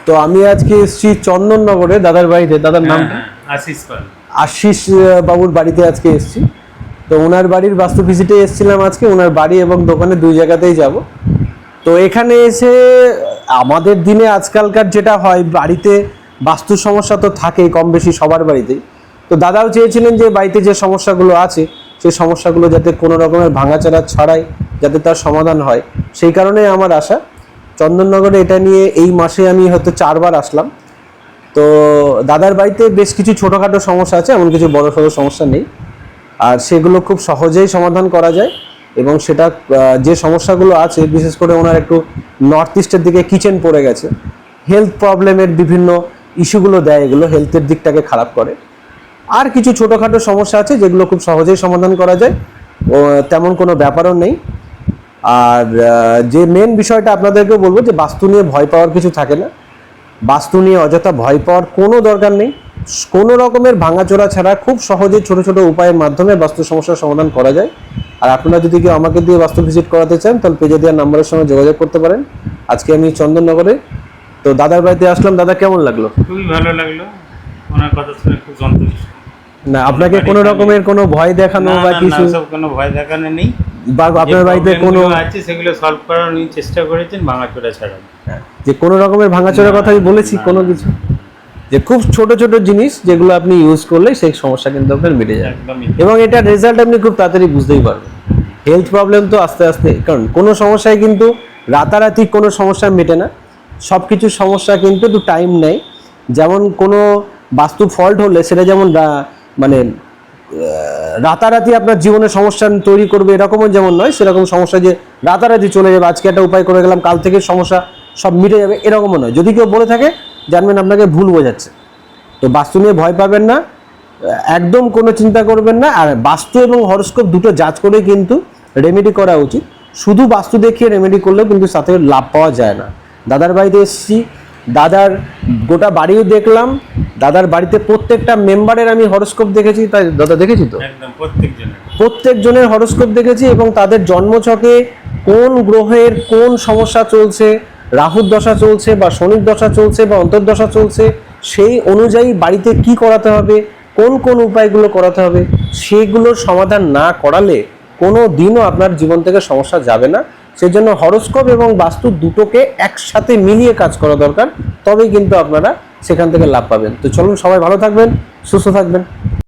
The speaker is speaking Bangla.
তো আমি আজকে এসেছি চন্দননগরে দাদার বাড়িতে। দাদার নাম আশিস পাল। আশিস বাবুর বাড়িতে আজকে এসেছি। তো ওনার বাড়ির বাস্তু ভিজিটে এসেছিলাম আজকে। ওনার বাড়ি এবং দোকানে দুই জায়গাতেই যাব। তো এখানে এসে আমাদের দিনে আজকালকার যেটা হয়, বাড়িতে বাস্তুর সমস্যা তো থাকেই কম বেশি সবার বাড়িতেই। তো দাদাও চেয়েছিলেন যে বাড়িতে যে সমস্যাগুলো আছে সেই সমস্যাগুলো যাতে কোনো রকমের ভাঙাচাড়া ছাড়াই যাতে তার সমাধান হয়, সেই কারণে আমার আশা। চন্দননগরে এটা নিয়ে এই মাসে আমি হয়তো 4 বার আসলাম। তো দাদার বাড়িতে বেশ কিছু ছোটোখাটো সমস্যা আছে, এমন কিছু বড় সড়ো সমস্যা নেই। আর সেগুলো খুব সহজেই সমাধান করা যায়। এবং সেটা যে সমস্যাগুলো আছে, বিশেষ করে ওনার একটু নর্থ ইস্টের দিকে কিচেন পড়ে গেছে, হেলথ প্রবলেমের বিভিন্ন ইস্যুগুলো দেয়, এগুলো হেলথের দিকটাকে খারাপ করে। আর কিছু ছোটোখাটো সমস্যা আছে যেগুলো খুব সহজেই সমাধান করা যায়, ও তেমন কোনো ব্যাপারও নেই। আর যে মেন বিষয়টা আপনাদেরকে বলবো যে বাস্তু নিয়ে ভয় পাওয়ার কিছু থাকে না। বাস্তু নিয়ে অযথা ভয় পাওয়ার কোনো দরকার নেই। কোনো রকমের ভাঙাচোরা ছাড়া খুব সহজে ছোট ছোট উপায়ের মাধ্যমে বাস্তু সমস্যার সমাধান করা যায়। আর আপনারা যদি কেউ আমাকে দিয়ে বাস্তু ভিজিট করাতে চান, তাহলে পেজে দেওয়ার নাম্বারের সঙ্গে যোগাযোগ করতে পারেন। আজকে আমি চন্দননগরে তো দাদার বাড়িতে আসলাম। দাদা, কেমন লাগলো? খুবই ভালো লাগলো, ওনার কথা শুনে খুব সন্তুষ্ট। না, আপনাকে কোনো রকমের কোনো ভয় দেখানো বা কিছু? সব কোনো ভয় দেখানো নেই। বা আপনার বাড়িতে কোনো আছে সেগুলো সলভ করার উনি চেষ্টা করেছেন, ভাঙাচোরা ছাড়া। যে কোনো রকমের ভাঙাচোরার কথা আমি বলেছি? কোনো কিছু যে খুব ছোট ছোট জিনিস যেগুলো আপনি ইউজ করলে সেই সমস্যা কিন্তু আপনার মিটে যায়, এবং এটার রেজাল্ট আপনি খুব তাড়াতাড়ি বুঝতেই পারবেন। হেলথ প্রবলেম তো আস্তে আস্তে, কারণ কোনো সমস্যায় কিন্তু রাতারাতি কোনো সমস্যা মেটে না। সব কিছু সমস্যা কিন্তু একটু টাইম নেয়। যেমন কোনো বাস্তু ফল্ট হলে সেটা যেমন মানে রাতারাতি আপনার জীবনে সমস্যা তৈরি করবে এরকমও যেমন নয়, সেরকম সমস্যা যে রাতারাতি চলে যাবে, আজকে একটা উপায় করে গেলাম কাল থেকে সমস্যা সব মিটে যাবে, এরকমও নয়। যদি কেউ বলে থাকে, জানবেন আপনাকে ভুল বোঝাচ্ছে। তো বাস্তু নিয়ে ভয় পাবেন না, একদম কোনো চিন্তা করবেন না। আর বাস্তু এবং হরোস্কোপ দুটো যাচ করে কিন্তু রেমেডি করা উচিত। শুধু বাস্তু দেখিয়ে রেমেডি করলেও কিন্তু সাথে লাভ পাওয়া যায় না। দাদার বাড়িতে এসেছি, দাদার গোটা বাড়িও দেখলাম। দাদার বাড়িতে প্রত্যেকটা মেম্বারের আমি হরোস্কোপ দেখেছি। তাই দাদা দেখেছি তো একদম প্রত্যেকজনের হরোস্কোপ দেখেছি, এবং তাদের জন্মছকে কোন গ্রহের কোন সমস্যা চলছে, রাহুর দশা চলছে বা শনির দশা চলছে বা অন্তর্দশা চলছে, সেই অনুযায়ী বাড়িতে কি করাতে হবে, কোন কোন উপায়গুলো করাতে হবে, সেগুলোর সমাধান না করালে কোনো দিনও আপনার জীবন থেকে সমস্যা যাবে না। সেজন্য হরোস্কোপ এবং বাস্তু দুটোকে একসাথে মিলিয়ে কাজ করা দরকার, তবেই কিন্তু আপনারা সেখান থেকে লাভ পাবেন। তো চলুন, সবাই ভালো থাকবেন, সুস্থ থাকবেন।